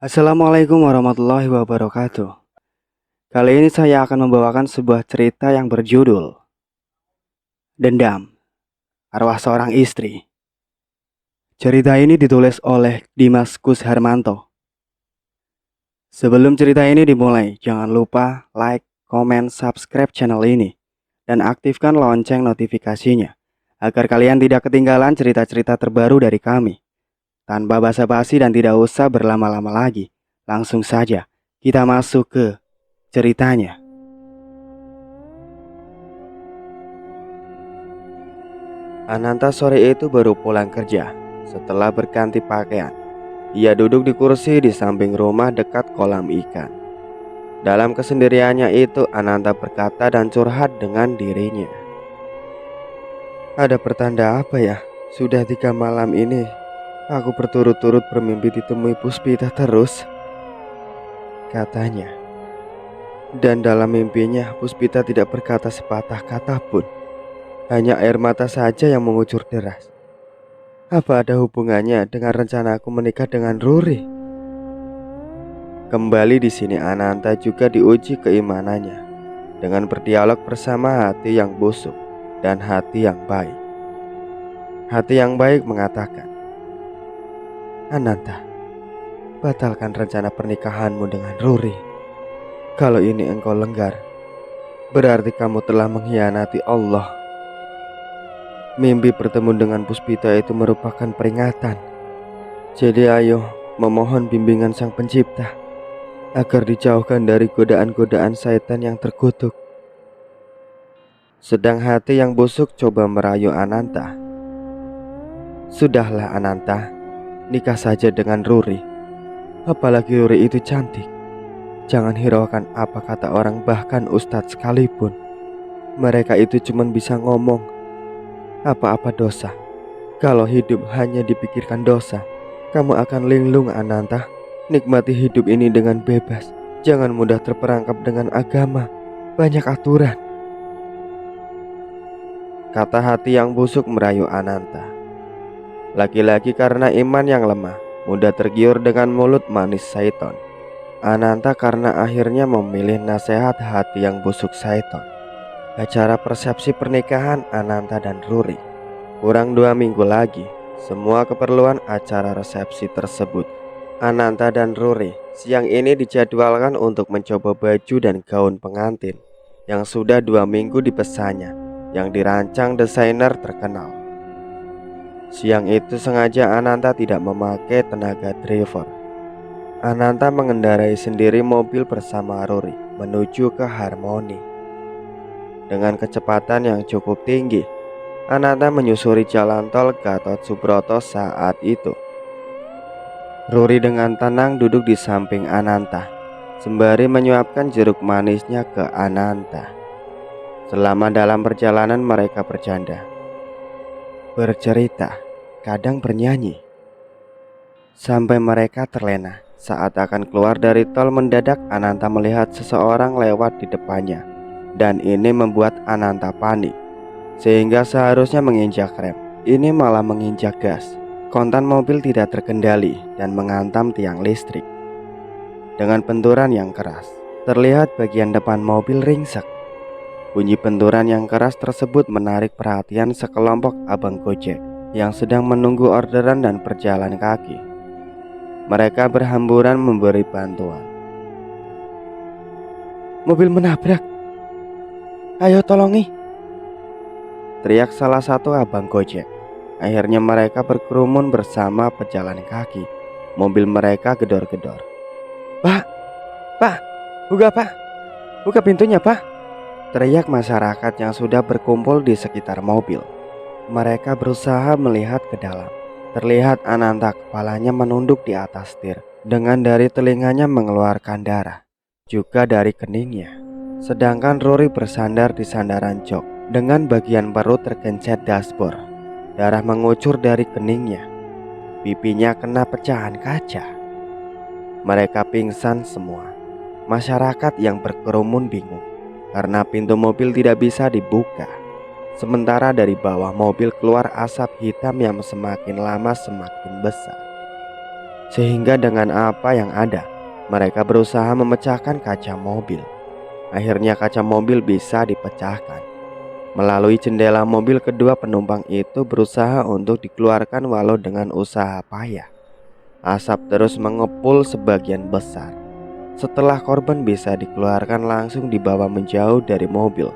Assalamualaikum warahmatullahi wabarakatuh. Kali ini saya akan membawakan sebuah cerita yang berjudul Dendam, Arwah Seorang Istri. Cerita ini ditulis oleh Dimas Kusharmanto. Sebelum cerita ini dimulai, jangan lupa like, komen, subscribe channel ini, dan aktifkan lonceng notifikasinya, agar kalian tidak ketinggalan cerita-cerita terbaru dari kami. Tanpa basa-basi dan tidak usah berlama-lama lagi, langsung saja kita masuk ke ceritanya. Ananta sore itu baru pulang kerja. Setelah berganti pakaian, ia duduk di kursi di samping rumah dekat kolam ikan. Dalam kesendiriannya itu, Ananta berkata dan curhat dengan dirinya. Ada pertanda apa ya? Sudah 3 malam ini aku berturut-turut bermimpi ditemui Puspita terus, katanya. Dan dalam mimpinya Puspita tidak berkata sepatah kata pun. Hanya air mata saja yang mengucur deras. Apa ada hubungannya dengan rencana aku menikah dengan Ruri? Kembali di sini Ananta juga diuji keimanannya dengan berdialog bersama hati yang busuk dan hati yang baik. Hati yang baik mengatakan, Ananta, batalkan rencana pernikahanmu dengan Ruri. Kalau ini engkau lenggar, berarti kamu telah mengkhianati Allah. Mimpi bertemu dengan Puspita itu merupakan peringatan. Jadi ayo memohon bimbingan Sang Pencipta agar dijauhkan dari godaan-godaan setan yang terkutuk. Sedang hati yang busuk coba merayu Ananta. Sudahlah Ananta, nikah saja dengan Ruri. Apalagi Ruri itu cantik. Jangan hiraukan apa kata orang, bahkan ustadz sekalipun. Mereka itu cuma bisa ngomong. Apa-apa dosa. Kalau hidup hanya dipikirkan dosa, kamu akan linglung Ananta. Nikmati hidup ini dengan bebas. Jangan mudah terperangkap dengan agama. Banyak aturan, kata hati yang busuk merayu Ananta. Laki-laki karena iman yang lemah, mudah tergiur dengan mulut manis syaiton. Ananta karena akhirnya memilih nasihat hati yang busuk syaiton. Acara persepsi pernikahan Ananta dan Ruri. Kurang 2 minggu lagi, semua keperluan acara resepsi tersebut. Ananta dan Ruri siang ini dijadwalkan untuk mencoba baju dan gaun pengantin yang sudah 2 minggu dipesannya, yang dirancang desainer terkenal. Siang itu sengaja Ananta tidak memakai tenaga driver. Ananta mengendarai sendiri mobil bersama Ruri menuju ke Harmoni. Dengan kecepatan yang cukup tinggi, Ananta menyusuri jalan tol Gatot Subroto saat itu. Ruri dengan tenang duduk di samping Ananta, sembari menyuapkan jeruk manisnya ke Ananta. Selama dalam perjalanan mereka bercanda, bercerita, kadang bernyanyi. Sampai mereka terlena. Saat akan keluar dari tol, mendadak Ananta melihat seseorang lewat di depannya. Dan ini membuat Ananta panik, sehingga seharusnya menginjak rem, ini malah menginjak gas. Kontan mobil tidak terkendali dan menghantam tiang listrik. Dengan benturan yang keras, terlihat bagian depan mobil ringsek. Bunyi benturan yang keras tersebut menarik perhatian sekelompok abang Gojek yang sedang menunggu orderan dan berjalan kaki. Mereka berhamburan memberi bantuan. Mobil menabrak, ayo tolongi, teriak salah satu abang Gojek. Akhirnya mereka berkerumun bersama pejalan kaki. Mobil mereka gedor-gedor. Pak, buka pintunya pak, teriak masyarakat yang sudah berkumpul di sekitar mobil. Mereka berusaha melihat ke dalam. Terlihat Ananta kepalanya menunduk di atas setir, dengan dari telinganya mengeluarkan darah, juga dari keningnya. Sedangkan Ruri bersandar di sandaran jok dengan bagian perut tergencet dashboard. Darah mengucur dari keningnya. Pipinya kena pecahan kaca. Mereka pingsan semua. Masyarakat yang berkerumun bingung karena pintu mobil tidak bisa dibuka. Sementara dari bawah mobil keluar asap hitam yang semakin lama semakin besar. Sehingga dengan apa yang ada, mereka berusaha memecahkan kaca mobil. Akhirnya kaca mobil bisa dipecahkan. Melalui jendela mobil, kedua penumpang itu berusaha untuk dikeluarkan walau dengan usaha payah. Asap terus mengepul sebagian besar. Setelah korban bisa dikeluarkan, langsung dibawa menjauh dari mobil.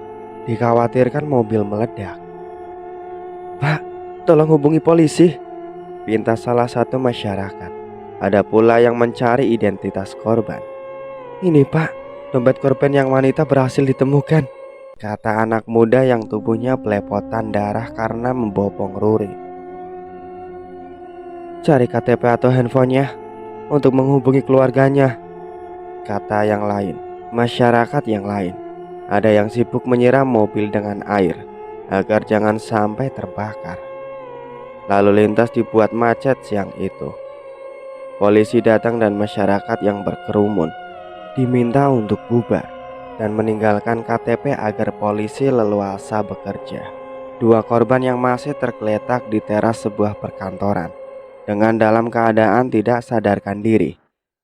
Dikhawatirkan mobil meledak. "Pak, tolong hubungi polisi," pinta salah satu masyarakat. Ada pula yang mencari identitas korban. "Ini Pak, dompet korban yang wanita berhasil ditemukan," kata anak muda yang tubuhnya belepotan darah karena membopong Ruri. "Cari KTP atau handphonenya untuk menghubungi keluarganya," kata yang lain. Masyarakat yang lain, ada yang sibuk menyiram mobil dengan air agar jangan sampai terbakar. Lalu lintas dibuat macet siang itu. Polisi datang dan masyarakat yang berkerumun diminta untuk bubar dan meninggalkan KTP agar polisi leluasa bekerja. Dua korban yang masih tergeletak di teras sebuah perkantoran dengan dalam keadaan tidak sadarkan diri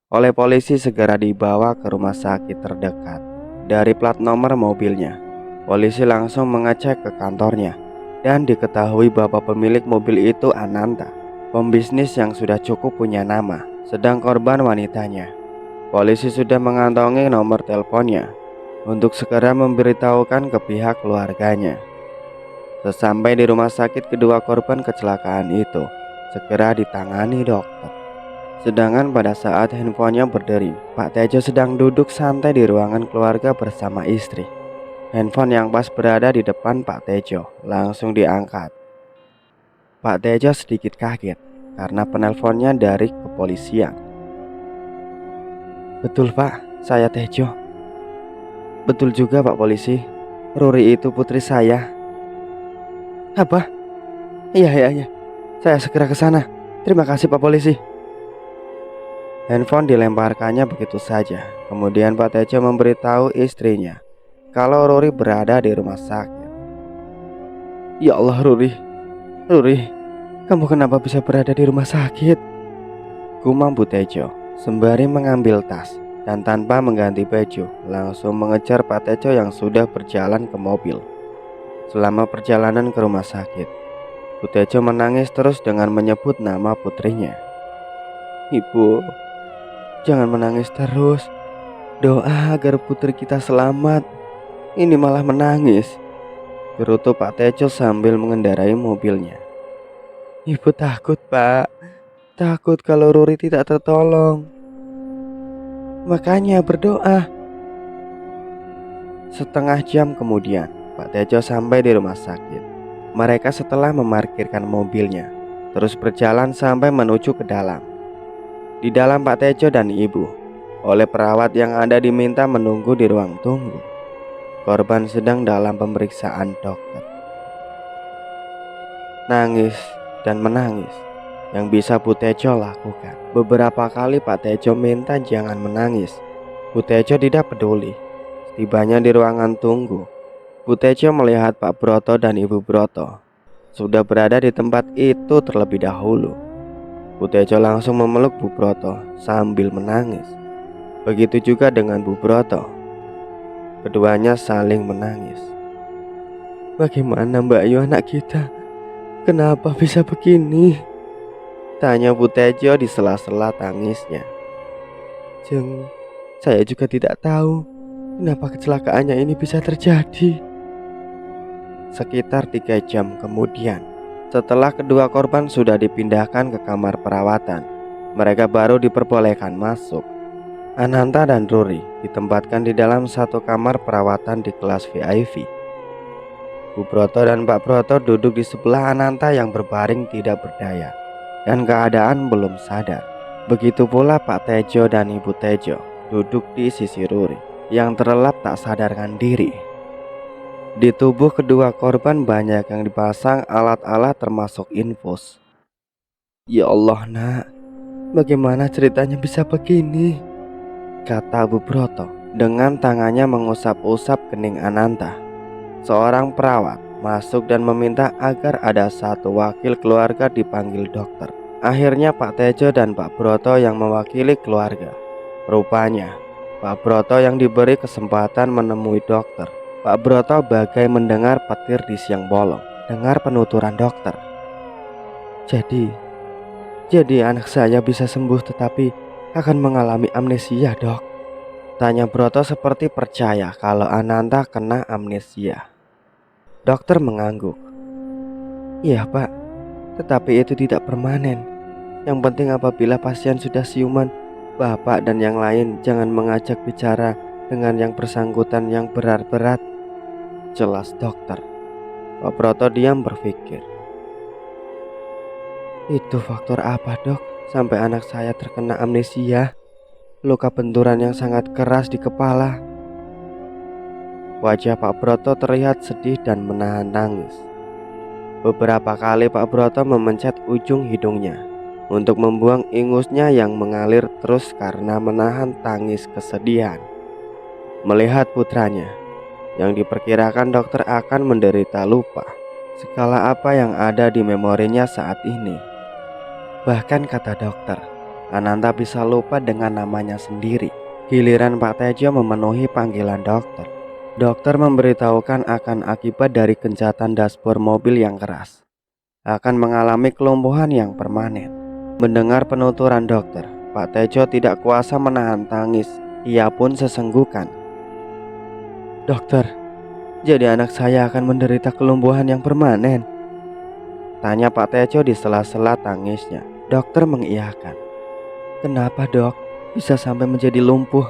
oleh polisi segera dibawa ke rumah sakit terdekat. Dari plat nomor mobilnya, polisi langsung mengecek ke kantornya dan diketahui bahwa pemilik mobil itu Ananta, pembisnis yang sudah cukup punya nama. Sedang korban wanitanya, polisi sudah mengantongi nomor teleponnya untuk segera memberitahukan ke pihak keluarganya. Sesampai di rumah sakit, kedua korban kecelakaan itu segera ditangani dokter. Sedangkan pada saat handphonenya berdering, Pak Tejo sedang duduk santai di ruangan keluarga bersama istri. Handphone yang pas berada di depan Pak Tejo langsung diangkat. Pak Tejo sedikit kaget karena penelponnya dari kepolisian. "Betul Pak, saya Tejo." "Betul juga Pak Polisi, Ruri itu putri saya." "Apa? Iya, saya segera ke sana. Terima kasih Pak Polisi." Handphone dilemparkannya begitu saja. Kemudian Pak Tejo memberitahu istrinya kalau Ruri berada di rumah sakit. "Ya Allah Ruri, kamu kenapa bisa berada di rumah sakit?" gumam Bu Tejo sembari mengambil tas dan tanpa mengganti baju langsung mengejar Pak Tejo yang sudah berjalan ke mobil. Selama perjalanan ke rumah sakit, Bu Tejo menangis terus dengan menyebut nama putrinya. "Ibu, jangan menangis terus. Doa agar putri kita selamat. Ini malah menangis," gerutu Pak Tejo sambil mengendarai mobilnya. "Ibu takut Pak, takut kalau Ruri tidak tertolong. Makanya berdoa." Setengah jam kemudian, Pak Tejo sampai di rumah sakit. Mereka setelah memarkirkan mobilnya terus berjalan sampai menuju ke dalam. Di dalam, Pak Tejo dan ibu oleh perawat yang ada diminta menunggu di ruang tunggu. Korban sedang dalam pemeriksaan dokter. Nangis dan menangis yang bisa Bu Tejo lakukan. Beberapa kali Pak Tejo minta jangan menangis. Bu Tejo tidak peduli. Tibanya di ruangan tunggu, Bu Tejo melihat Pak Broto dan Ibu Broto sudah berada di tempat itu terlebih dahulu. Bu Tejo langsung memeluk Bu Broto sambil menangis. Begitu juga dengan Bu Broto. Keduanya saling menangis. "Bagaimana Mbak Ayu anak kita? Kenapa bisa begini?" tanya Bu Tejo di sela-sela tangisnya. "Jeng, saya juga tidak tahu kenapa kecelakaannya ini bisa terjadi." Sekitar 3 jam kemudian, setelah kedua korban sudah dipindahkan ke kamar perawatan, mereka baru diperbolehkan masuk. Ananta dan Ruri ditempatkan di dalam satu kamar perawatan di kelas VIP. Bu Broto dan Pak Broto duduk di sebelah Ananta yang berbaring tidak berdaya dan keadaan belum sadar. Begitu pula Pak Tejo dan Ibu Tejo duduk di sisi Ruri yang terlelap tak sadarkan diri. Di tubuh kedua korban banyak yang dipasang alat-alat termasuk infus. "Ya Allah nak, bagaimana ceritanya bisa begini?" kata Bu Broto dengan tangannya mengusap-usap kening Ananta. Seorang perawat masuk dan meminta agar ada satu wakil keluarga dipanggil dokter Akhirnya Pak Tejo dan Pak Broto yang mewakili keluarga. Rupanya Pak Broto yang diberi kesempatan menemui dokter. Pak Broto bagai mendengar petir di siang bolong. Dengar penuturan dokter. Jadi anak saya bisa sembuh tetapi akan mengalami amnesia, dok. Tanya Broto seperti percaya kalau Ananta kena amnesia. Dokter mengangguk. Iya pak, tetapi itu tidak permanen. Yang penting apabila pasien sudah siuman, bapak dan yang lain jangan mengajak bicara dengan yang bersangkutan yang berat-berat. Jelas dokter. Pak Broto diam berpikir. Itu faktor apa dok? Sampai anak saya terkena amnesia. Luka benturan yang sangat keras di kepala. Wajah Pak Broto terlihat sedih dan menahan tangis. Beberapa kali Pak Broto memencet ujung hidungnya untuk membuang ingusnya yang mengalir terus karena menahan tangis kesedihan. Melihat putranya yang diperkirakan dokter akan menderita lupa segala apa yang ada di memorinya saat ini. Bahkan kata dokter, Ananta bisa lupa dengan namanya sendiri. Giliran Pak Tejo memenuhi panggilan dokter. Dokter memberitahukan akan akibat dari gencatan dashboard mobil yang keras. Akan mengalami kelumpuhan yang permanen. Mendengar penuturan dokter, Pak Tejo tidak kuasa menahan tangis. Ia pun sesenggukan. Dokter, jadi anak saya akan menderita kelumpuhan yang permanen? Tanya Pak Tejo di sela-sela tangisnya. Dokter mengiyakan. Kenapa dok, bisa sampai menjadi lumpuh?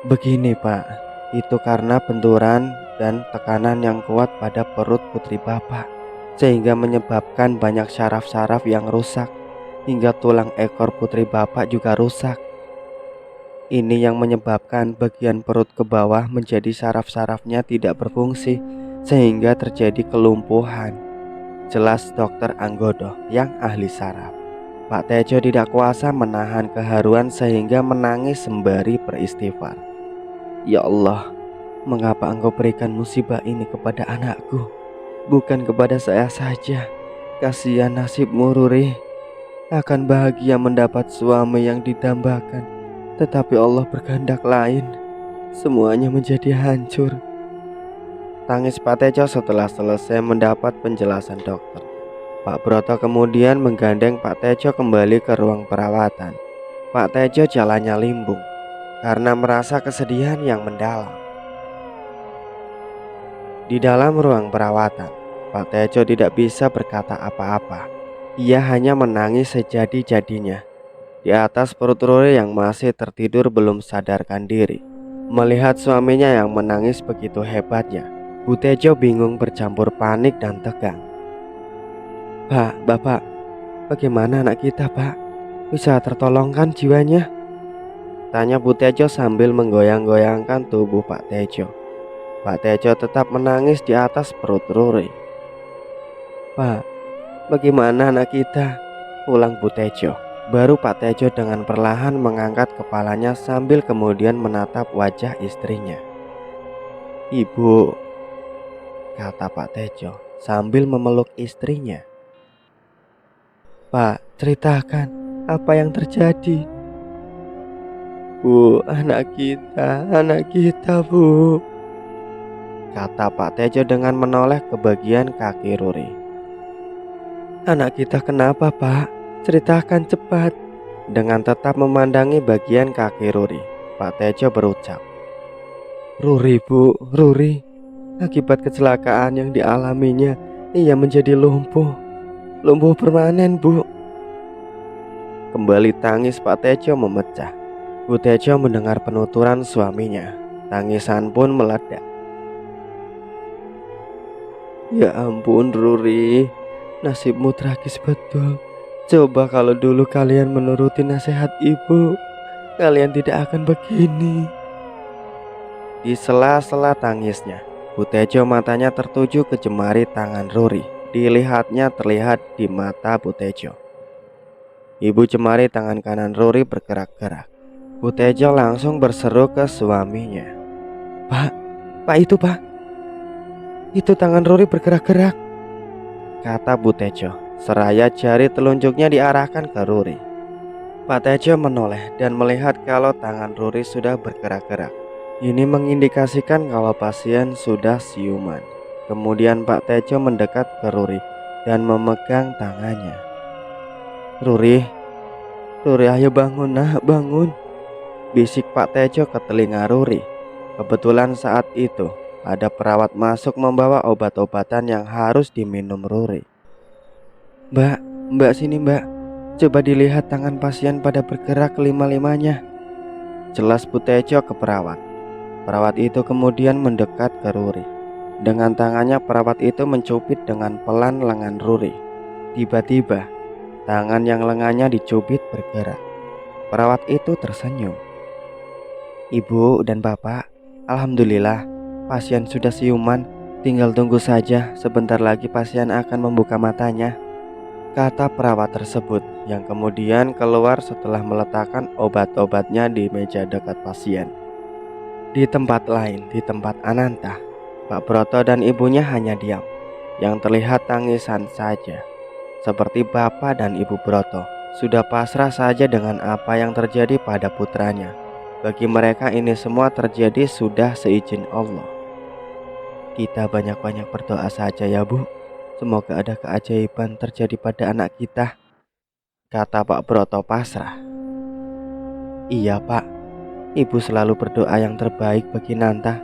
Begini pak, itu karena benturan dan tekanan yang kuat pada perut putri bapak, sehingga menyebabkan banyak syaraf-syaraf yang rusak, hingga tulang ekor putri bapak juga rusak. Ini yang menyebabkan bagian perut ke bawah menjadi syaraf-syarafnya tidak berfungsi, sehingga terjadi kelumpuhan. Jelas dokter Anggodo yang ahli saraf. Pak Tejo tidak kuasa menahan keharuan sehingga menangis sembari beristighfar. Ya Allah, mengapa engkau berikan musibah ini kepada anakku, bukan kepada saya saja? Kasihan nasibmu Ruri. Akan bahagia mendapat suami yang didambakan, tetapi Allah berkehendak lain. Semuanya menjadi hancur. Tangis Pak Tejo setelah selesai mendapat penjelasan dokter. Pak Broto kemudian menggandeng Pak Tejo kembali ke ruang perawatan. Pak Tejo jalannya limbung karena merasa kesedihan yang mendalam. Di dalam ruang perawatan, Pak Tejo tidak bisa berkata apa-apa. Ia hanya menangis sejadi-jadinya di atas perut Ruri yang masih tertidur belum sadarkan diri. Melihat suaminya yang menangis begitu hebatnya, Bu Tejo bingung bercampur panik dan tegang. Pak, bapak, bagaimana anak kita pak? Bisa tertolongkan jiwanya? Tanya Bu Tejo sambil menggoyang-goyangkan tubuh Pak Tejo. Pak Tejo tetap menangis di atas perut Ruri. Pak, bagaimana anak kita? Ulang Bu Tejo. Baru Pak Tejo dengan perlahan mengangkat kepalanya sambil kemudian menatap wajah istrinya. Ibu, kata Pak Tejo sambil memeluk istrinya. Pak, ceritakan apa yang terjadi. Bu, anak kita bu, kata Pak Tejo dengan menoleh ke bagian kaki Ruri. Anak kita kenapa pak? Ceritakan cepat. Dengan tetap memandangi bagian kaki Ruri, Pak Tejo berucap. Ruri bu, Ruri, akibat kecelakaan yang dialaminya, ia menjadi lumpuh permanen bu. Kembali tangis Pak Tejo memecah. Bu Tejo mendengar penuturan suaminya. Tangisan pun meledak. Ya ampun Ruri, nasibmu tragis betul. Coba kalau dulu kalian menuruti nasihat ibu, kalian tidak akan begini. Di sela-sela tangisnya, Bu Tejo matanya tertuju ke jemari tangan Ruri. Dilihatnya terlihat di mata Bu Tejo. Ibu jemari tangan kanan Ruri bergerak-gerak. Bu Tejo langsung berseru ke suaminya. Pak itu tangan Ruri bergerak-gerak, kata Bu Tejo. seraya jari telunjuknya diarahkan ke Ruri. Pak Tejo menoleh dan melihat kalau tangan Ruri sudah bergerak-gerak. Ini mengindikasikan kalau pasien sudah siuman. Kemudian Pak Tejo mendekat ke Ruri dan memegang tangannya. Ruri, Ruri, ayo bangun nak, bangun, bisik Pak Tejo ke telinga Ruri. Kebetulan saat itu ada perawat masuk membawa obat-obatan yang harus diminum Ruri. Mbak, mbak sini mbak, coba dilihat tangan pasien pada bergerak kelima-limanya, jelas Bu Tejo ke perawat. Perawat itu kemudian mendekat ke Ruri. Dengan tangannya perawat itu mencubit dengan pelan lengan Ruri. Tiba-tiba tangan yang lengannya dicubit bergerak. Perawat itu tersenyum. Ibu dan bapak, alhamdulillah pasien sudah siuman. Tinggal tunggu saja, sebentar lagi pasien akan membuka matanya, kata perawat tersebut, yang kemudian keluar setelah meletakkan obat-obatnya di meja dekat pasien. Di tempat lain, di tempat Ananta, Pak Broto dan ibunya hanya diam. Yang terlihat tangisan saja. Seperti bapak dan ibu Broto sudah pasrah saja dengan apa yang terjadi pada putranya. Bagi mereka ini semua terjadi sudah seizin Allah. Kita banyak-banyak berdoa saja ya Bu. Semoga ada keajaiban terjadi pada anak kita, kata Pak Broto pasrah. Iya Pak, Ibu selalu berdoa yang terbaik bagi Nanta,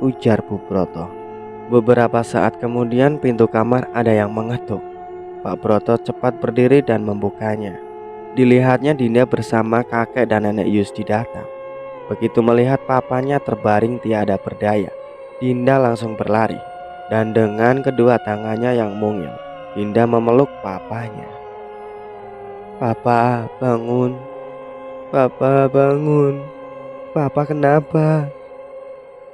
ujar Bu Broto. Beberapa saat kemudian pintu kamar ada yang mengetuk. Pak Broto cepat berdiri dan membukanya. Dilihatnya Dinda bersama kakek dan nenek Yusdi datang. Begitu melihat papanya terbaring tiada berdaya, Dinda langsung berlari. Dan dengan kedua tangannya yang mungil, Dinda memeluk papanya. Papa bangun, Papa bangun. Papa kenapa?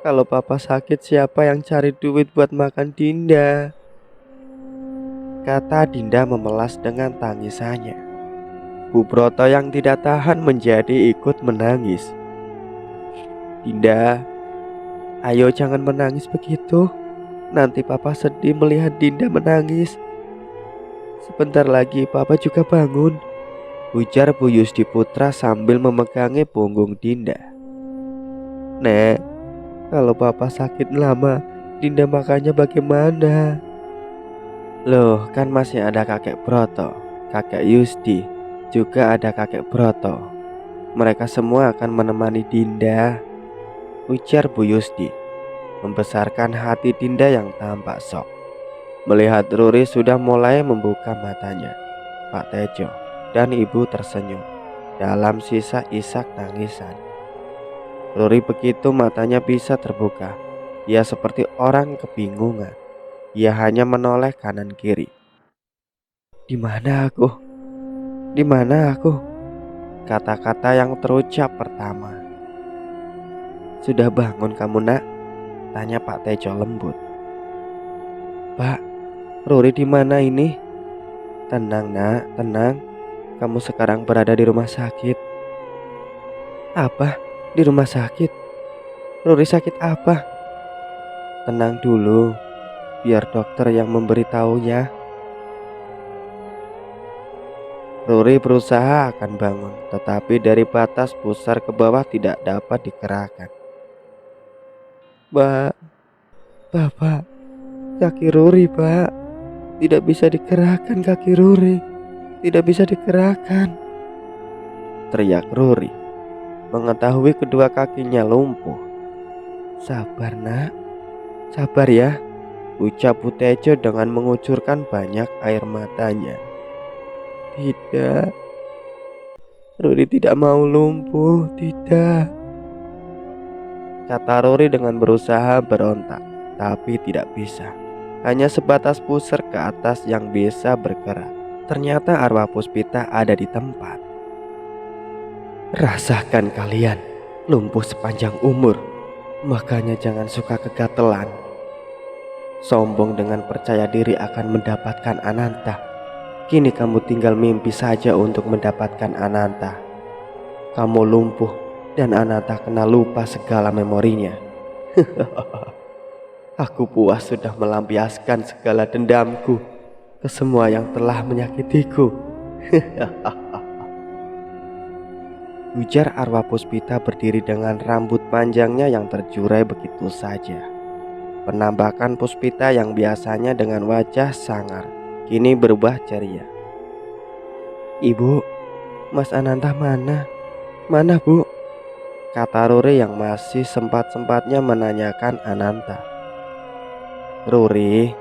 Kalau Papa sakit siapa yang cari duit buat makan Dinda? Kata Dinda memelas dengan tangisannya. Bu Broto yang tidak tahan menjadi ikut menangis. Dinda, ayo jangan menangis begitu. Nanti Papa sedih melihat Dinda menangis. Sebentar lagi Papa juga bangun, ujar Bu Yusdi Putra sambil memegangi punggung Dinda. Nek, kalau Papa sakit lama, Dinda makannya bagaimana? Loh, kan masih ada kakek Broto, kakek Yusdi, juga ada kakek Broto. Mereka semua akan menemani Dinda, ujar Bu Yusdi, membesarkan hati Dinda yang tampak shock. Melihat Ruri sudah mulai membuka matanya, Pak Tejo dan Ibu tersenyum dalam sisa isak tangisan. Ruri begitu matanya bisa terbuka, ia seperti orang kebingungan. Ia hanya menoleh kanan kiri. Di mana aku? Di mana aku? Kata-kata yang terucap pertama. Sudah bangun kamu nak? Tanya Pak Tejo lembut. Pak, Ruri di mana ini? Tenang nak, tenang. Kamu sekarang berada di rumah sakit. Apa? Di rumah sakit? Ruri sakit apa? Tenang dulu, biar dokter yang memberitahunya. Ruri berusaha akan bangun, tetapi dari batas pusar ke bawah tidak dapat digerakkan. Pak, Bapak, kaki Ruri Pak, tidak bisa digerakkan kaki Ruri, tidak bisa digerakkan, teriak Ruri, mengetahui kedua kakinya lumpuh. Sabar nak, sabar ya, ucap Bu Tejo dengan mengucurkan banyak air matanya. Tidak, Ruri tidak mau lumpuh, tidak, kata Ruri dengan berusaha berontak, tapi tidak bisa. Hanya sebatas pusar ke atas yang bisa bergerak. Ternyata arwah Puspita ada di tempat. Rasakan kalian lumpuh sepanjang umur, makanya jangan suka kegatelan. Sombong dengan percaya diri akan mendapatkan Ananta. Kini kamu tinggal mimpi saja untuk mendapatkan Ananta. Kamu lumpuh dan Ananta kena lupa segala memorinya. Aku puas sudah melampiaskan segala dendamku. ke semua yang telah menyakitiku. Ujar arwah Puspita berdiri dengan rambut panjangnya yang terjurai begitu saja. Penampakan Puspita yang biasanya dengan wajah sangar kini berubah ceria. "Ibu, Mas Ananta mana? Mana, Bu?" kata Ruri yang masih sempat-sempatnya menanyakan Ananta. "Ruri,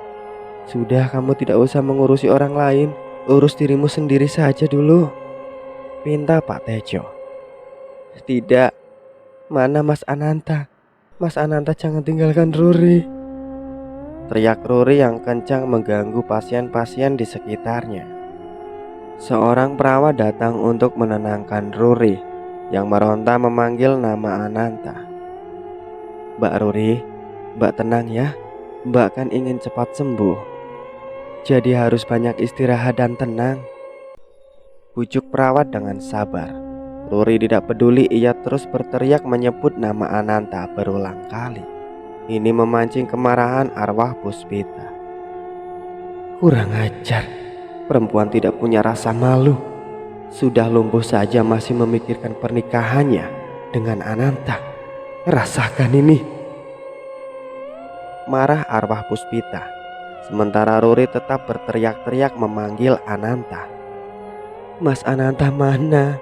sudah, kamu tidak usah mengurusi orang lain. Urus dirimu sendiri saja dulu," pinta Pak Tejo. "Tidak, mana Mas Ananta? Mas Ananta jangan tinggalkan Ruri," teriak Ruri yang kencang mengganggu pasien-pasien di sekitarnya. Seorang perawat datang untuk menenangkan Ruri yang meronta memanggil nama Ananta. "Mbak Ruri, Mbak tenang ya. Mbak kan ingin cepat sembuh. Jadi harus banyak istirahat dan tenang," bujuk perawat dengan sabar. Ruri tidak peduli, ia terus berteriak menyebut nama Ananta berulang kali. Ini memancing kemarahan arwah Puspita. "Kurang ajar, perempuan tidak punya rasa malu. Sudah lumpuh saja masih memikirkan pernikahannya dengan Ananta. Rasakan ini," marah arwah Puspita. Sementara Ruri tetap berteriak-teriak memanggil Ananta. "Mas Ananta mana?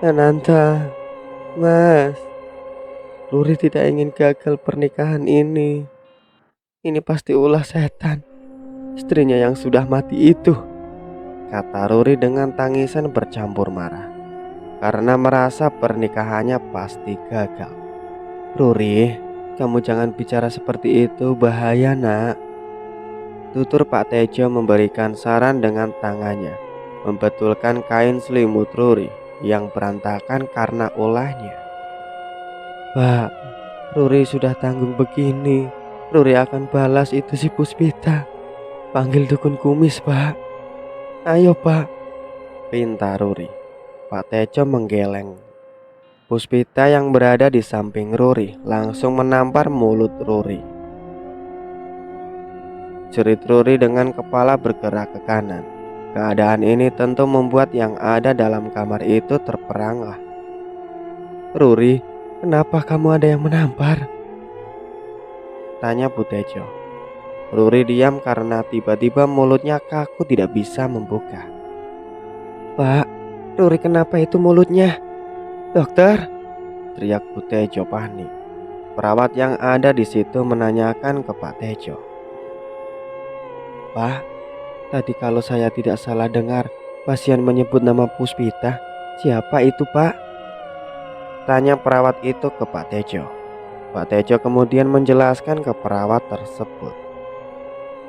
Ananta, Mas. Ruri tidak ingin gagal pernikahan ini. Ini pasti ulah setan, istrinya yang sudah mati itu," kata Ruri dengan tangisan bercampur marah karena merasa pernikahannya pasti gagal. "Ruri, kamu jangan bicara seperti itu, bahaya nak," tutur Pak Tejo memberikan saran dengan tangannya membetulkan kain selimut Ruri yang berantakan karena ulahnya. "Pak, Ruri sudah tanggung begini. Ruri akan balas itu si Puspita. Panggil dukun kumis, Pak. Ayo, Pak," pinta Ruri. Pak Tejo menggeleng. Puspita yang berada di samping Ruri langsung menampar mulut Ruri. Jerit Ruri dengan kepala bergerak ke kanan. Keadaan ini tentu membuat yang ada dalam kamar itu terperangah. "Ruri, kenapa kamu ada yang menampar?" tanya Bu Tejo. Ruri diam karena tiba-tiba mulutnya kaku tidak bisa membuka. "Pak, Ruri kenapa itu mulutnya? Dokter!" teriak Bu Tejo panik. Perawat yang ada di situ menanyakan ke Pak Tejo. "Pak, tadi kalau saya tidak salah dengar, pasien menyebut nama Puspita. Siapa itu, Pak?" tanya perawat itu ke Pak Tejo. Pak Tejo kemudian menjelaskan ke perawat tersebut.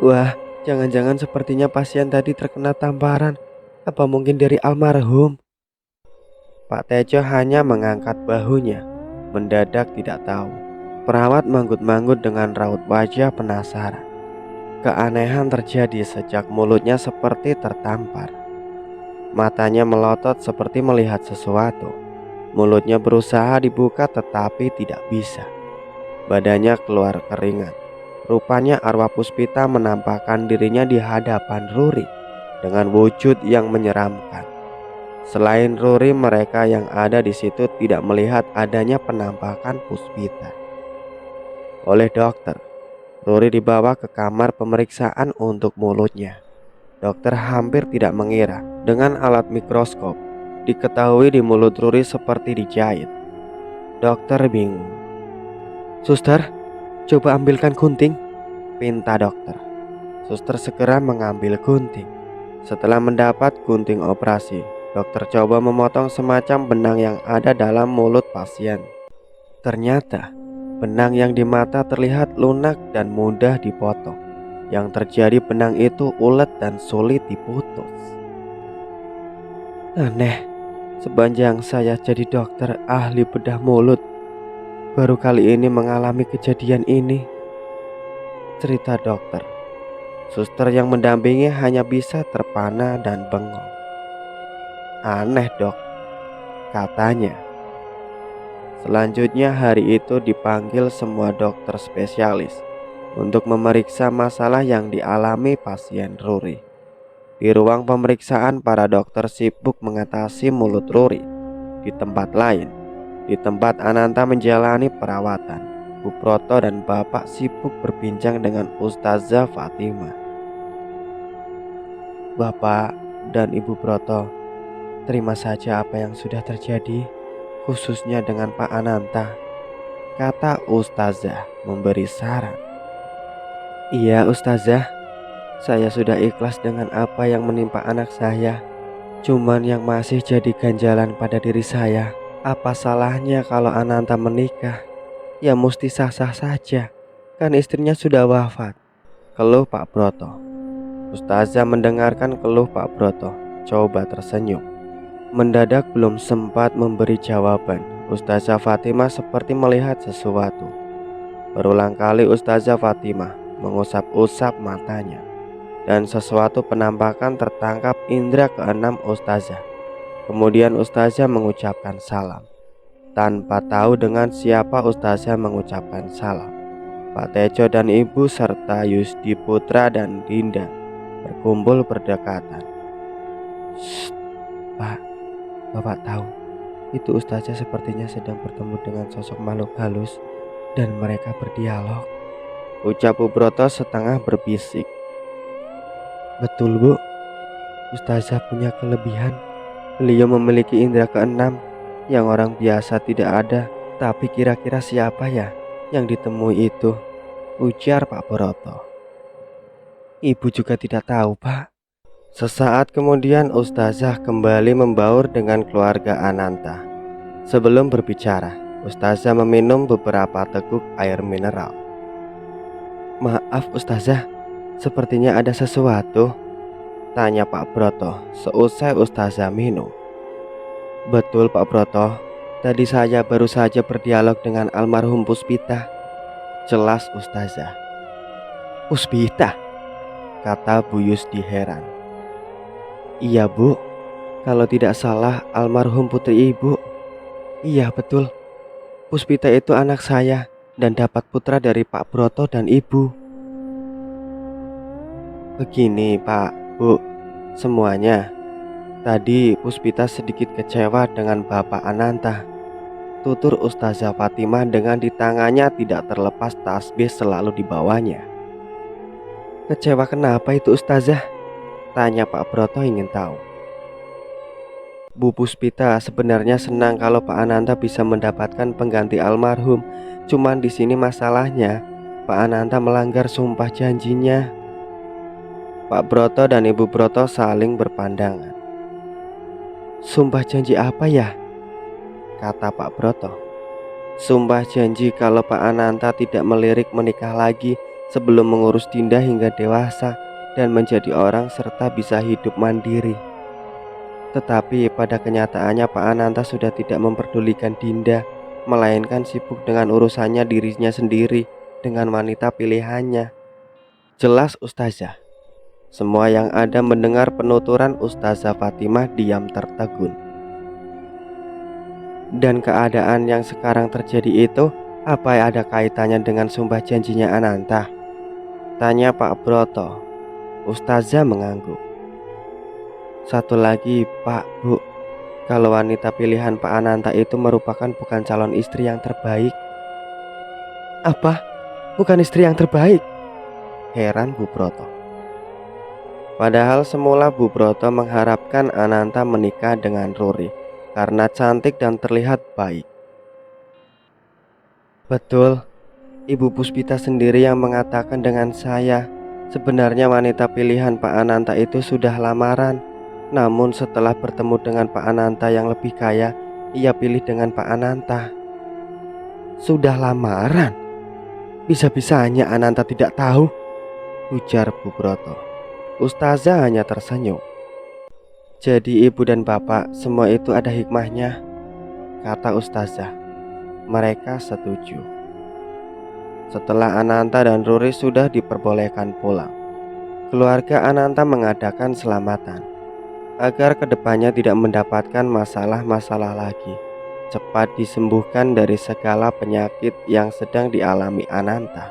"Wah, jangan-jangan sepertinya pasien tadi terkena tamparan. Apa mungkin dari almarhum?" Pak Tejo hanya mengangkat bahunya, mendadak tidak tahu. Perawat manggut-manggut dengan raut wajah penasaran. Keanehan terjadi sejak mulutnya seperti tertampar. Matanya melotot seperti melihat sesuatu. Mulutnya berusaha dibuka tetapi tidak bisa. Badannya keluar keringat. Rupanya arwah Puspita menampakkan dirinya di hadapan Ruri dengan wujud yang menyeramkan. Selain Ruri, mereka yang ada di situ tidak melihat adanya penampakan Puspita. Oleh dokter, Ruri dibawa ke kamar pemeriksaan untuk mulutnya. Dokter hampir tidak mengira dengan alat mikroskop diketahui di mulut Ruri seperti dijahit. Dokter bingung. "Suster, coba ambilkan gunting," pinta dokter. Suster segera mengambil gunting. Setelah mendapat gunting operasi, dokter coba memotong semacam benang yang ada dalam mulut pasien. Ternyata benang yang di mata terlihat lunak dan mudah dipotong. Yang terjadi benang itu ulet dan sulit diputus. "Aneh, sepanjang saya jadi dokter ahli bedah mulut, baru kali ini mengalami kejadian ini," cerita dokter. Suster yang mendampingi hanya bisa terpana dan bengong. "Aneh, Dok," katanya. Selanjutnya hari itu dipanggil semua dokter spesialis untuk memeriksa masalah yang dialami pasien Ruri. Di ruang pemeriksaan, para dokter sibuk mengatasi mulut Ruri. Di tempat lain, di tempat Ananta menjalani perawatan, Bu Proto dan Bapak sibuk berbincang dengan Ustazah Fatimah. Bapak dan Ibu Proto, terima saja apa yang sudah terjadi, khususnya dengan Pak Ananta, kata Ustazah memberi saran. Iya Ustazah, saya sudah ikhlas dengan apa yang menimpa anak saya. Cuman yang masih jadi ganjalan pada diri saya, apa salahnya kalau Ananta menikah? Ya mesti sah-sah saja, kan istrinya sudah wafat, keluh Pak Broto. Ustazah mendengarkan keluh Pak Broto, coba tersenyum. Mendadak belum sempat memberi jawaban, Ustazah Fatimah seperti melihat sesuatu. Berulang kali Ustazah Fatimah mengusap-usap matanya, dan sesuatu penampakan tertangkap indera keenam Ustazah. Kemudian Ustazah mengucapkan salam. Tanpa tahu dengan siapa Ustazah mengucapkan salam, Pak Tejo dan Ibu serta Yusdi Putra dan Dinda berkumpul berdekatan. Shh, Pak, Bapak tahu itu Ustazah sepertinya sedang bertemu dengan sosok makhluk halus dan mereka berdialog, ucap Bu Broto setengah berbisik. Betul Bu, Ustazah punya kelebihan. Beliau memiliki indera keenam yang orang biasa tidak ada. Tapi kira-kira siapa ya yang ditemui itu? Ujar Pak Broto. Ibu juga tidak tahu Pak. Sesaat kemudian Ustazah kembali membaur dengan keluarga Ananta. Sebelum berbicara, Ustazah meminum beberapa teguk air mineral. Maaf Ustazah, sepertinya ada sesuatu, tanya Pak Broto seusai Ustazah minum. Betul Pak Broto, tadi saya baru saja berdialog dengan almarhum Puspita, jelas Ustazah. Puspita? Kata Bu Yusdi heran. Iya Bu, kalau tidak salah almarhum putri Ibu. Iya betul, Puspita itu anak saya dan dapat putra dari Pak Broto dan Ibu. Begini Pak, Bu, semuanya. Tadi Puspita sedikit kecewa dengan Bapak Ananta, tutur Ustazah Fatimah dengan di tangannya tidak terlepas tasbih selalu dibawanya. Kecewa kenapa itu Ustazah? Tanya Pak Broto ingin tahu. Bu Puspita sebenarnya senang kalau Pak Ananta bisa mendapatkan pengganti almarhum. Cuman di sini masalahnya, Pak Ananta melanggar sumpah janjinya. Pak Broto dan Ibu Broto saling berpandangan. Sumpah janji apa ya? Kata Pak Broto. Sumpah janji kalau Pak Ananta tidak melirik menikah lagi sebelum mengurus Dinda hingga dewasa dan menjadi orang serta bisa hidup mandiri. Tetapi pada kenyataannya Pak Ananta sudah tidak memperdulikan Dinda, melainkan sibuk dengan urusannya dirinya sendiri dengan wanita pilihannya. Jelas Ustazah. Semua yang ada mendengar penuturan Ustazah Fatimah diam tertegun. Dan keadaan yang sekarang terjadi itu, apa ada kaitannya dengan sumpah janjinya Ananta? Tanya Pak Broto. Ustazah mengangguk. Satu lagi Pak, Bu, kalau wanita pilihan Pak Ananta itu merupakan bukan calon istri yang terbaik. Apa? Bukan istri yang terbaik? Heran Bu Broto. Padahal semula Bu Broto mengharapkan Ananta menikah dengan Ruri karena cantik dan terlihat baik. Betul, Ibu Puspita sendiri yang mengatakan dengan saya, sebenarnya wanita pilihan Pak Ananta itu sudah lamaran. Namun setelah bertemu dengan Pak Ananta yang lebih kaya, ia pilih dengan Pak Ananta. Sudah lamaran? Bisa-bisanya Ananta tidak tahu, ujar Bu Broto. Ustazah hanya tersenyum. Jadi ibu dan bapak semua itu ada hikmahnya, kata Ustazah. Mereka setuju. Setelah Ananta dan Ruri sudah diperbolehkan pulang, keluarga Ananta mengadakan selamatan agar kedepannya tidak mendapatkan masalah-masalah lagi, cepat disembuhkan dari segala penyakit yang sedang dialami Ananta.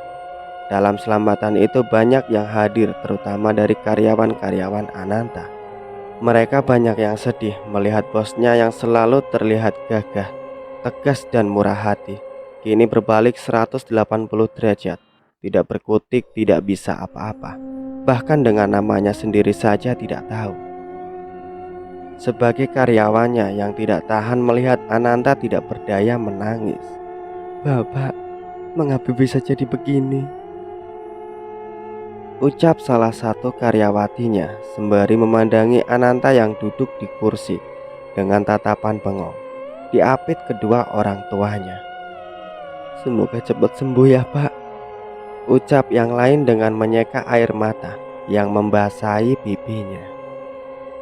Dalam selamatan itu banyak yang hadir, terutama dari karyawan-karyawan Ananta. Mereka banyak yang sedih melihat bosnya yang selalu terlihat gagah, tegas dan murah hati, kini berbalik 180 derajat, tidak berkutik, tidak bisa apa-apa. Bahkan dengan namanya sendiri saja tidak tahu. Sebagai karyawannya yang tidak tahan melihat Ananta tidak berdaya menangis. "Bapak, mengapa bisa jadi begini?" ucap salah satu karyawatinya sembari memandangi Ananta yang duduk di kursi dengan tatapan bengong, diapit kedua orang tuanya. "Semoga cepat sembuh ya Pak," ucap yang lain dengan menyeka air mata yang membasahi pipinya.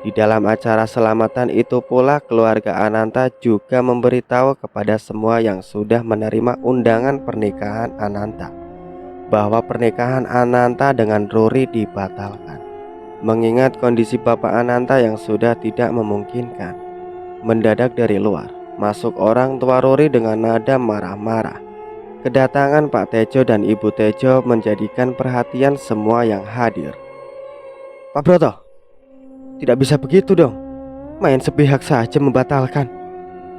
Di dalam acara selamatan itu pula keluarga Ananta juga memberitahu kepada semua yang sudah menerima undangan pernikahan Ananta bahwa pernikahan Ananta dengan Ruri dibatalkan, mengingat kondisi bapak Ananta yang sudah tidak memungkinkan. Mendadak dari luar masuk orang tua Ruri dengan nada marah-marah. Kedatangan Pak Tejo dan Ibu Tejo menjadikan perhatian semua yang hadir. "Pak Broto, tidak bisa begitu dong, main sepihak saja membatalkan,"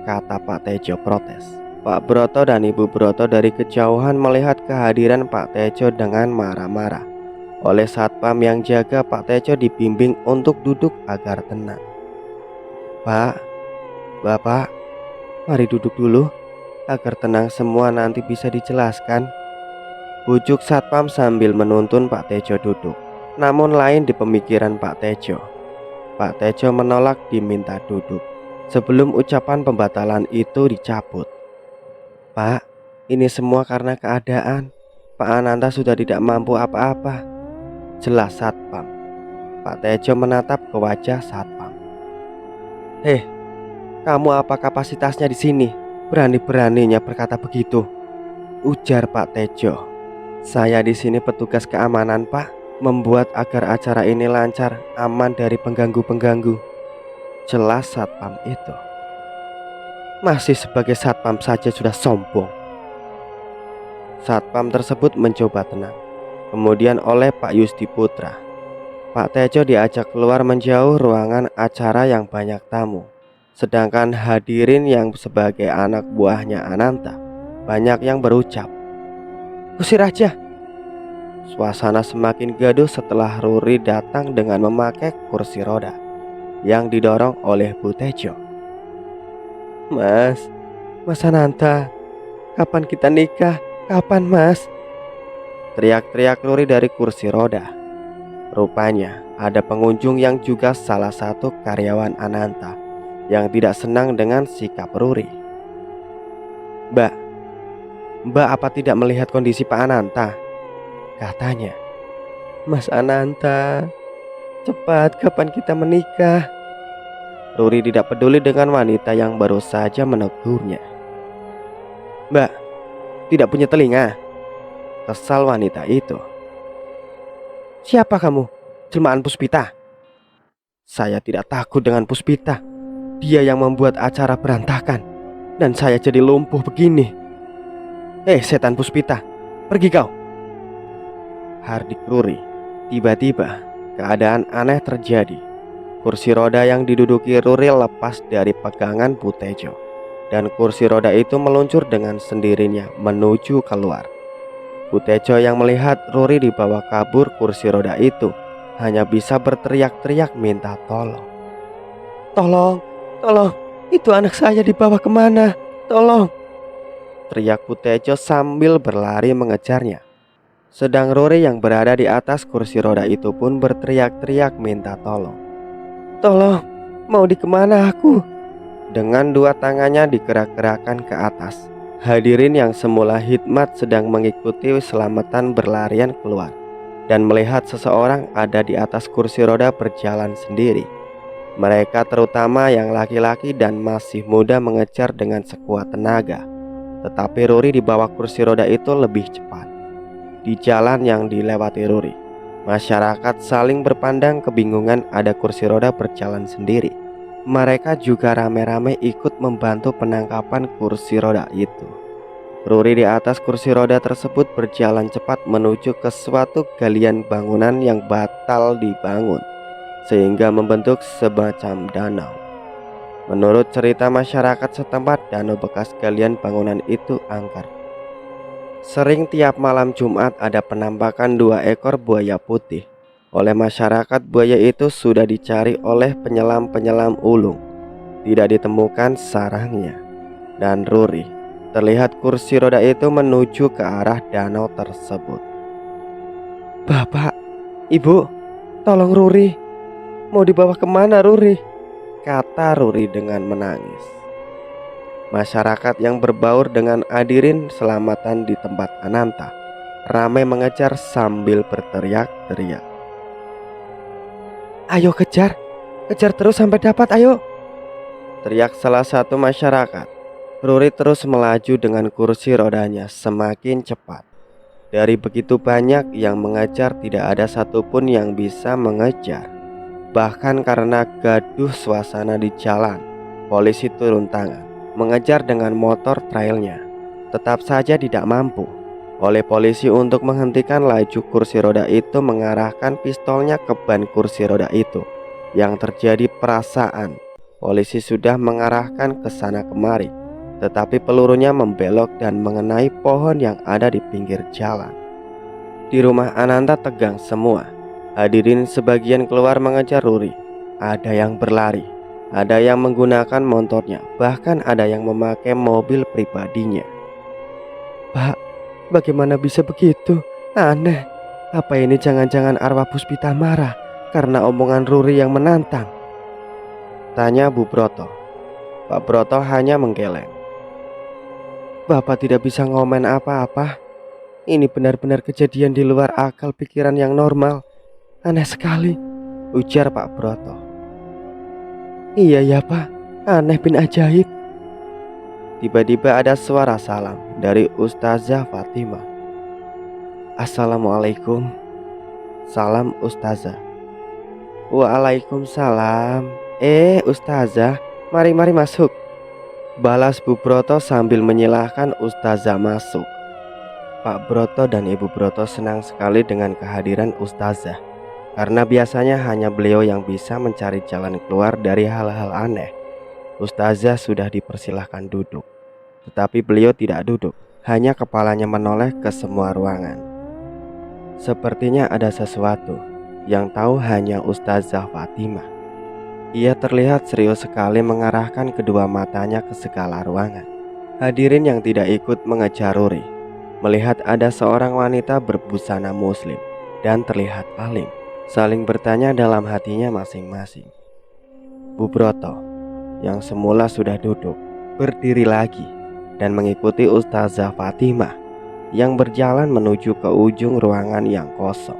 kata Pak Tejo protes. Pak Broto dan Ibu Broto dari kejauhan melihat kehadiran Pak Tejo dengan marah-marah. Oleh satpam yang jaga, Pak Tejo dibimbing untuk duduk agar tenang. "Pak, Bapak, mari duduk dulu agar tenang semua, nanti bisa dijelaskan," bujuk satpam sambil menuntun Pak Tejo duduk. Namun lain di pemikiran Pak Tejo. Pak Tejo menolak diminta duduk sebelum ucapan pembatalan itu dicabut. "Pak, ini semua karena keadaan. Pak Ananta sudah tidak mampu apa-apa," jelas satpam. Pak Tejo menatap ke wajah satpam. "Heh, kamu apa kapasitasnya di sini? Berani-beraninya berkata begitu," ujar Pak Tejo. "Saya di sini petugas keamanan, Pak, membuat agar acara ini lancar, aman dari pengganggu-pengganggu," jelas satpam itu. "Masih sebagai satpam saja sudah sombong." Satpam tersebut mencoba tenang. Kemudian oleh Pak Yusti Putra, Pak Tejo diajak keluar menjauh ruangan acara yang banyak tamu. Sedangkan hadirin yang sebagai anak buahnya Ananta banyak yang berucap, "Usir aja." Suasana semakin gaduh setelah Ruri datang dengan memakai kursi roda yang didorong oleh Bu Tejo. Mas Ananta, kapan kita nikah? Kapan, Mas?" teriak-teriak Ruri dari kursi roda. Rupanya ada pengunjung yang juga salah satu karyawan Ananta yang tidak senang dengan sikap Ruri. Mbak apa tidak melihat kondisi Pak Ananta?" katanya. "Mas Ananta, cepat, kapan kita menikah?" Ruri tidak peduli dengan wanita yang baru saja menegurnya. "Mbak, tidak punya telinga?" kesal wanita itu. "Siapa kamu? Jelmaan Puspita?" "Saya tidak takut dengan Puspita. Dia yang membuat acara berantakan dan saya jadi lumpuh begini." Setan Puspita, pergi kau!" hardik Ruri. Tiba-tiba keadaan aneh terjadi. Kursi roda yang diduduki Ruri lepas dari pegangan Bu Tejo, dan kursi roda itu meluncur dengan sendirinya menuju keluar. Bu Tejo yang melihat Ruri dibawa kabur kursi roda itu hanya bisa berteriak-teriak minta tolong. Tolong, itu anak saya dibawa kemana? Tolong!" teriak Bu Tejo sambil berlari mengejarnya. Sedang Ruri yang berada di atas kursi roda itu pun berteriak-teriak minta tolong. "Tolong, mau di kemana aku?" Dengan dua tangannya digerak-gerakkan ke atas. Hadirin yang semula hikmat sedang mengikuti selamatan berlarian keluar dan melihat seseorang ada di atas kursi roda berjalan sendiri. Mereka terutama yang laki-laki dan masih muda mengejar dengan sekuat tenaga. Tetapi Ruri di bawah kursi roda itu lebih cepat. Di jalan yang dilewati Ruri, masyarakat saling berpandang kebingungan ada kursi roda berjalan sendiri. Mereka juga rame-rame ikut membantu penangkapan kursi roda itu. Ruri di atas kursi roda tersebut berjalan cepat menuju ke suatu galian bangunan yang batal dibangun, sehingga membentuk semacam danau. Menurut cerita masyarakat setempat, danau bekas galian bangunan itu angker. Sering tiap malam Jumat ada penampakan 2 ekor buaya putih. Oleh masyarakat, buaya itu sudah dicari oleh penyelam-penyelam ulung. Tidak ditemukan sarangnya. Dan Ruri terlihat kursi roda itu menuju ke arah danau tersebut. "Bapak, Ibu, tolong Ruri. Mau dibawa kemana Ruri?" kata Ruri dengan menangis. Masyarakat yang berbaur dengan hadirin selamatan di tempat Ananta ramai mengejar sambil berteriak-teriak. "Ayo kejar, kejar terus sampai dapat, ayo!" teriak salah satu masyarakat. Ruri terus melaju dengan kursi rodanya semakin cepat. Dari begitu banyak yang mengejar, tidak ada satupun yang bisa mengejar. Bahkan karena gaduh suasana di jalan, polisi turun tangan mengejar dengan motor trailnya. Tetap saja tidak mampu. Oleh polisi untuk menghentikan laju kursi roda itu, mengarahkan pistolnya ke ban kursi roda itu. Yang terjadi perasaan polisi sudah mengarahkan ke sana kemari, tetapi pelurunya membelok dan mengenai pohon yang ada di pinggir jalan. Di rumah Ananta tegang semua. Hadirin sebagian keluar mengejar Ruri. Ada yang berlari, ada yang menggunakan motornya, bahkan ada yang memakai mobil pribadinya. "Pak, bagaimana bisa begitu? Aneh. Apa ini jangan-jangan arwah Puspita marah karena omongan Ruri yang menantang?" tanya Bu Broto. Pak Broto hanya menggeleng. "Bapak tidak bisa ngomen apa-apa. Ini benar-benar kejadian di luar akal pikiran yang normal. Aneh sekali," ujar Pak Broto. "Iya ya Pak, aneh bin ajaib." Tiba-tiba ada suara salam dari Ustazah Fatimah. "Assalamualaikum." Salam Ustazah. "Waalaikumsalam. Ustazah, mari masuk," balas Bu Broto sambil menyilahkan Ustazah masuk. Pak Broto dan Ibu Broto senang sekali dengan kehadiran Ustazah, karena biasanya hanya beliau yang bisa mencari jalan keluar dari hal-hal aneh. Ustazah sudah dipersilahkan duduk, tetapi beliau tidak duduk, hanya kepalanya menoleh ke semua ruangan. Sepertinya ada sesuatu yang tahu hanya Ustazah Fatimah. Ia terlihat serius sekali mengarahkan kedua matanya ke segala ruangan. Hadirin yang tidak ikut mengejar Ruri melihat ada seorang wanita berbusana muslim dan terlihat alim, saling bertanya dalam hatinya masing-masing. Bu Broto yang semula sudah duduk berdiri lagi dan mengikuti Ustazah Fatimah yang berjalan menuju ke ujung ruangan yang kosong.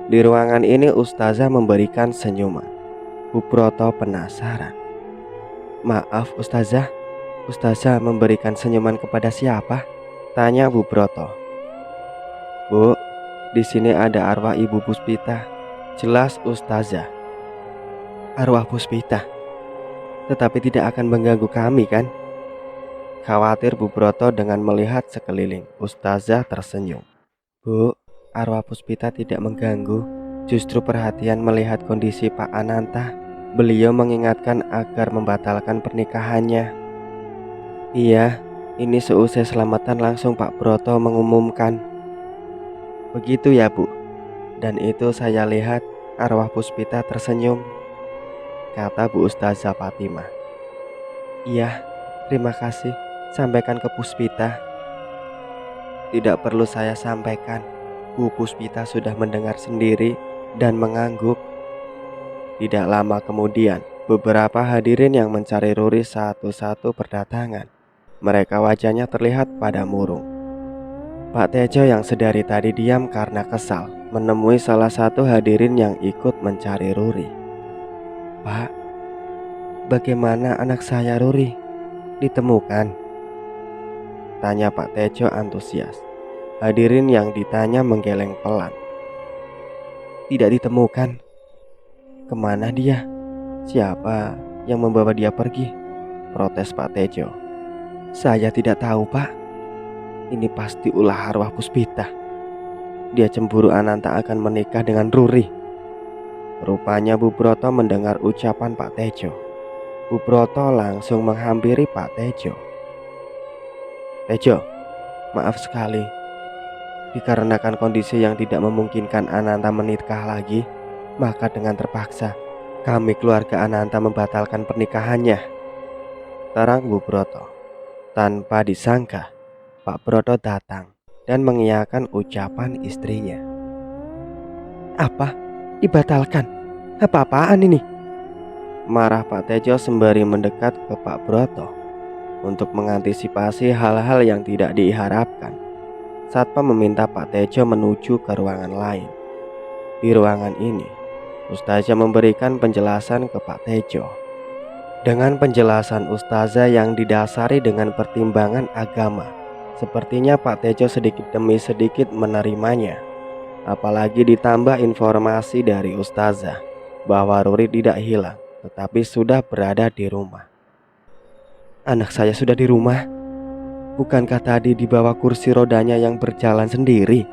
Di ruangan ini Ustazah memberikan senyuman. Bu Broto penasaran. "Maaf Ustazah, Ustazah memberikan senyuman kepada siapa?" tanya Bu Broto. "Bu, di sini ada arwah Ibu Puspita," jelas Ustazah. "Arwah Puspita? Tetapi tidak akan mengganggu kami kan?" khawatir Bu Broto dengan melihat sekeliling. Ustazah tersenyum. "Bu, arwah Puspita tidak mengganggu. Justru perhatian melihat kondisi Pak Ananta. Beliau mengingatkan agar membatalkan pernikahannya." "Iya, ini seusai selamatan langsung Pak Broto mengumumkan." "Begitu ya Bu. Dan itu saya lihat arwah Puspita tersenyum," kata Bu Ustazah Fatimah. "Iya, terima kasih. Sampaikan ke Puspita." "Tidak perlu saya sampaikan. Bu Puspita sudah mendengar sendiri dan mengangguk." Tidak lama kemudian, beberapa hadirin yang mencari Ruri satu-satu berdatangan. Mereka wajahnya terlihat pada murung. Pak Tejo yang sedari tadi diam karena kesal menemui salah satu hadirin yang ikut mencari Ruri. "Pak, bagaimana anak saya Ruri? Ditemukan?" tanya Pak Tejo antusias. Hadirin yang ditanya menggeleng pelan. "Tidak ditemukan. Kemana dia? Siapa yang membawa dia pergi?" protes Pak Tejo. "Saya tidak tahu Pak." Ini pasti ulah arwah Puspita. Dia cemburu Ananta akan menikah dengan Ruri. Rupanya Bu Broto mendengar ucapan Pak Tejo. Bu Broto langsung menghampiri Pak Tejo. Tejo, maaf sekali. Dikarenakan kondisi yang tidak memungkinkan Ananta menikah lagi, maka dengan terpaksa kami keluarga Ananta membatalkan pernikahannya, terang Bu Broto. Tanpa disangka, Pak Broto datang dan mengiyakan ucapan istrinya. Apa? Dibatalkan? Apa-apaan ini? Marah Pak Tejo sembari mendekat ke Pak Broto untuk mengantisipasi hal-hal yang tidak diharapkan. Satpam meminta Pak Tejo menuju ke ruangan lain. Di ruangan ini, Ustazah memberikan penjelasan ke Pak Tejo. Dengan penjelasan Ustazah yang didasari dengan pertimbangan agama, sepertinya Pak Tejo sedikit demi sedikit menerimanya. Apalagi ditambah informasi dari Ustazah bahwa Ruri tidak hilang, tetapi sudah berada di rumah. Anak saya sudah di rumah. Bukankah tadi dibawa kursi rodanya yang berjalan sendiri?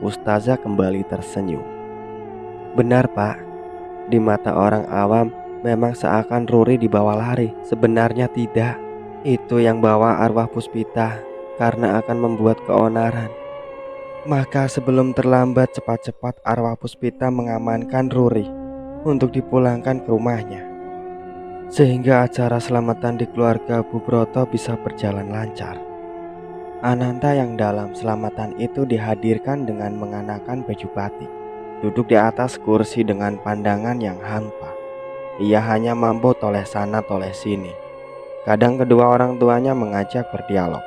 Ustazah kembali tersenyum. Benar Pak, di mata orang awam memang seakan Ruri dibawa lari. Sebenarnya tidak. Itu yang bawa arwah Puspita karena akan membuat keonaran. Maka sebelum terlambat, cepat-cepat arwah Puspita mengamankan Ruri untuk dipulangkan ke rumahnya, sehingga acara selamatan di keluarga Bu Broto bisa berjalan lancar. Ananta yang dalam selamatan itu dihadirkan dengan mengenakan baju batik, duduk di atas kursi dengan pandangan yang hampa. Ia hanya mampu toleh sana toleh sini. Kadang kedua orang tuanya mengajak berdialog,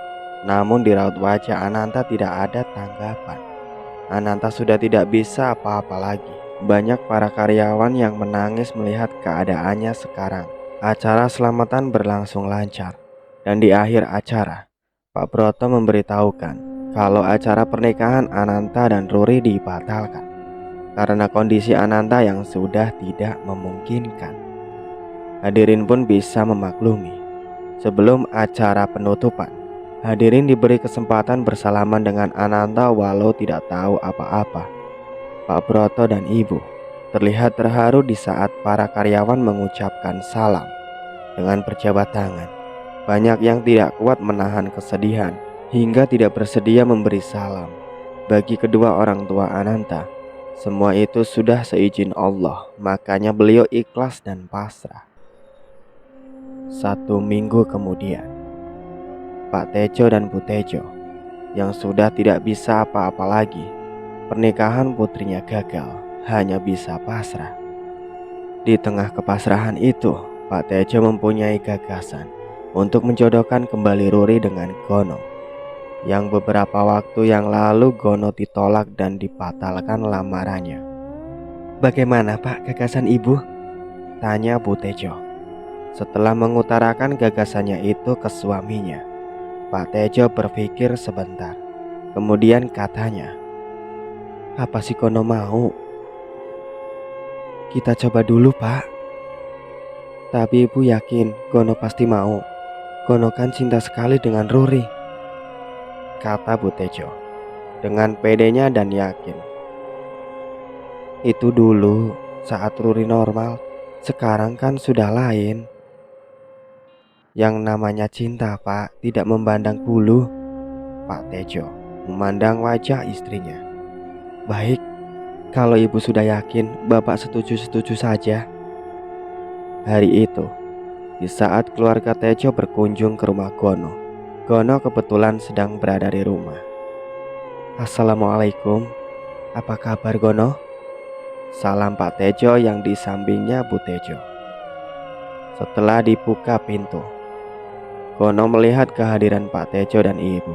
namun di raut wajah Ananta tidak ada tanggapan. Ananta sudah tidak bisa apa-apa lagi. Banyak para karyawan yang menangis melihat keadaannya sekarang. Acara selamatan berlangsung lancar, dan di akhir acara Pak Broto memberitahukan kalau acara pernikahan Ananta dan Ruri dibatalkan karena kondisi Ananta yang sudah tidak memungkinkan. Hadirin pun bisa memaklumi. Sebelum acara penutupan, hadirin diberi kesempatan bersalaman dengan Ananta walau tidak tahu apa-apa. Pak Broto dan Ibu terlihat terharu di saat para karyawan mengucapkan salam dengan berjabat tangan. Banyak yang tidak kuat menahan kesedihan hingga tidak bersedia memberi salam. Bagi kedua orang tua Ananta, semua itu sudah seizin Allah, makanya beliau ikhlas dan pasrah. 1 minggu kemudian, Pak Tejo dan Bu Tejo yang sudah tidak bisa apa-apa lagi, pernikahan putrinya gagal, hanya bisa pasrah. Di tengah kepasrahan itu, Pak Tejo mempunyai gagasan untuk menjodohkan kembali Ruri dengan Gono, yang beberapa waktu yang lalu Gono ditolak dan dibatalkan lamarannya. Bagaimana Pak gagasan Ibu? Tanya Bu Tejo. Setelah mengutarakan gagasannya itu ke suaminya, Pak Tejo berpikir sebentar. Kemudian katanya, apa si Gono mau? Kita coba dulu Pak. Tapi Ibu yakin Gono pasti mau. Gono kan cinta sekali dengan Ruri, kata Bu Tejo dengan pedenya dan yakin. Itu dulu saat Ruri normal, sekarang kan sudah lain. Yang namanya cinta Pak tidak memandang bulu. Pak Tejo memandang wajah istrinya. Baik, kalau Ibu sudah yakin, Bapak setuju-setuju saja. Hari itu, di saat keluarga Tejo berkunjung ke rumah Gono, Gono kebetulan sedang berada di rumah. Assalamualaikum, apa kabar Gono? Salam Pak Tejo yang di sampingnya Bu Tejo. Setelah dibuka pintu, Gono melihat kehadiran Pak Tejo dan Ibu,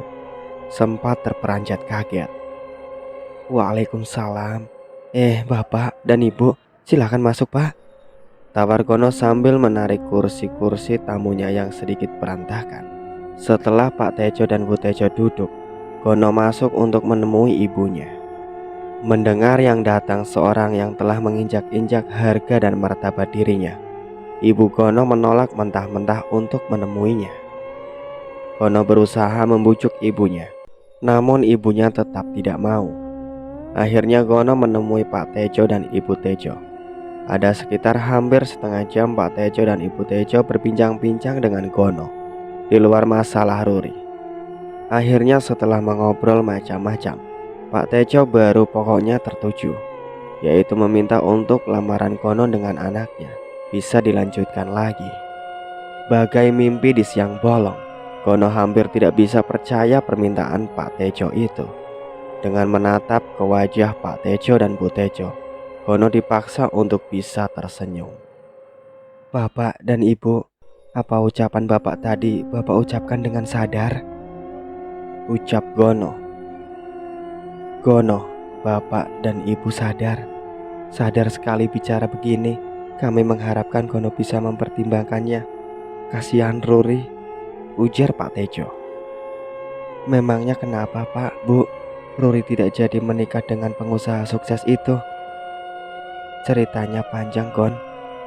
sempat terperanjat kaget. Waalaikumsalam. Bapak dan Ibu, silakan masuk Pak, tawar Gono sambil menarik kursi-kursi tamunya yang sedikit berantakan. Setelah Pak Tejo dan Bu Tejo duduk, Gono masuk untuk menemui ibunya. Mendengar yang datang seorang yang telah menginjak-injak harga dan martabat dirinya, Ibu Gono menolak mentah-mentah untuk menemuinya. Gono berusaha membujuk ibunya Namun ibunya tetap tidak mau. Akhirnya Gono menemui Pak Tejo dan Ibu Tejo. Ada sekitar hampir setengah jam Pak Tejo dan Ibu Tejo berbincang-bincang dengan Gono di luar masalah Ruri. Akhirnya setelah mengobrol macam-macam, Pak Tejo baru pokoknya tertuju, yaitu meminta untuk lamaran Gono dengan anaknya bisa dilanjutkan lagi. Bagai mimpi di siang bolong, Gono hampir tidak bisa percaya permintaan Pak Tejo itu. Dengan menatap ke wajah Pak Tejo dan Bu Tejo, Gono dipaksa untuk bisa tersenyum. "Bapak dan Ibu, apa ucapan Bapak tadi Bapak ucapkan dengan sadar?" ucap Gono. "Gono, Bapak dan Ibu sadar. Sadar sekali bicara begini. Kami mengharapkan Gono bisa mempertimbangkannya. Kasihan Ruri," ujar Pak Tejo. "Memangnya kenapa Pak, Bu? Ruri tidak jadi menikah dengan pengusaha sukses itu?" "Ceritanya panjang, Gon.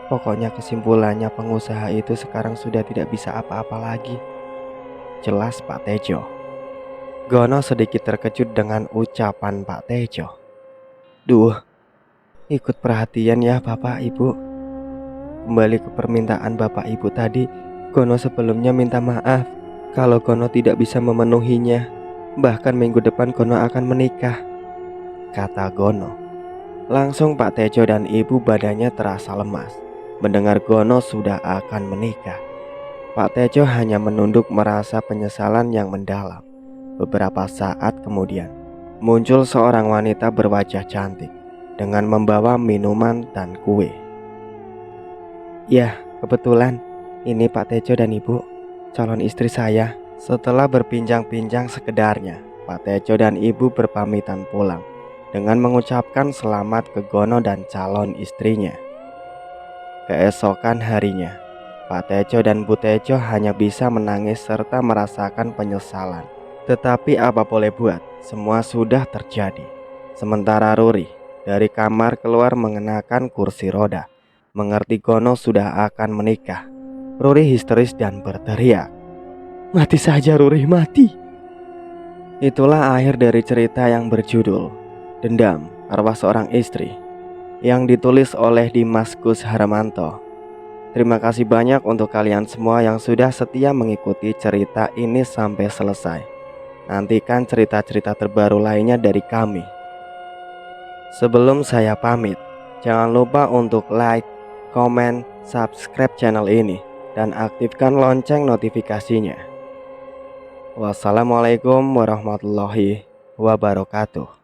Pokoknya kesimpulannya pengusaha itu sekarang sudah tidak bisa apa-apa lagi," jelas Pak Tejo. Gono sedikit terkejut dengan ucapan Pak Tejo. "Duh, ikut perhatian ya Bapak Ibu. Kembali ke permintaan Bapak Ibu tadi, Gono sebelumnya minta maaf kalau Gono tidak bisa memenuhinya. Bahkan minggu depan Gono akan menikah," kata Gono. Langsung Pak Tejo dan Ibu badannya terasa lemas mendengar Gono sudah akan menikah. Pak Tejo hanya menunduk merasa penyesalan yang mendalam. Beberapa saat kemudian muncul seorang wanita berwajah cantik dengan membawa minuman dan kue. "Ya, kebetulan ini Pak Tejo dan Ibu, calon istri saya." Setelah berbincang-bincang sekedarnya, Pak Tejo dan Ibu berpamitan pulang dengan mengucapkan selamat ke Gono dan calon istrinya. Keesokan harinya, Pak Tejo dan Bu Tejo hanya bisa menangis serta merasakan penyesalan. Tetapi apa boleh buat, semua sudah terjadi. Sementara Ruri dari kamar keluar mengenakan kursi roda. Mengerti Gono sudah akan menikah, Ruri histeris dan berteriak, "Mati saja Ruri, mati!" Itulah akhir dari cerita yang berjudul Dendam Arwah Seorang Istri, yang ditulis oleh Dimas Gus Harmanto. Terima kasih banyak untuk kalian semua yang sudah setia mengikuti cerita ini sampai selesai. Nantikan cerita-cerita terbaru lainnya dari kami. Sebelum saya pamit, jangan lupa untuk like, komen, subscribe channel ini, dan aktifkan lonceng notifikasinya. Wassalamualaikum warahmatullahi wabarakatuh.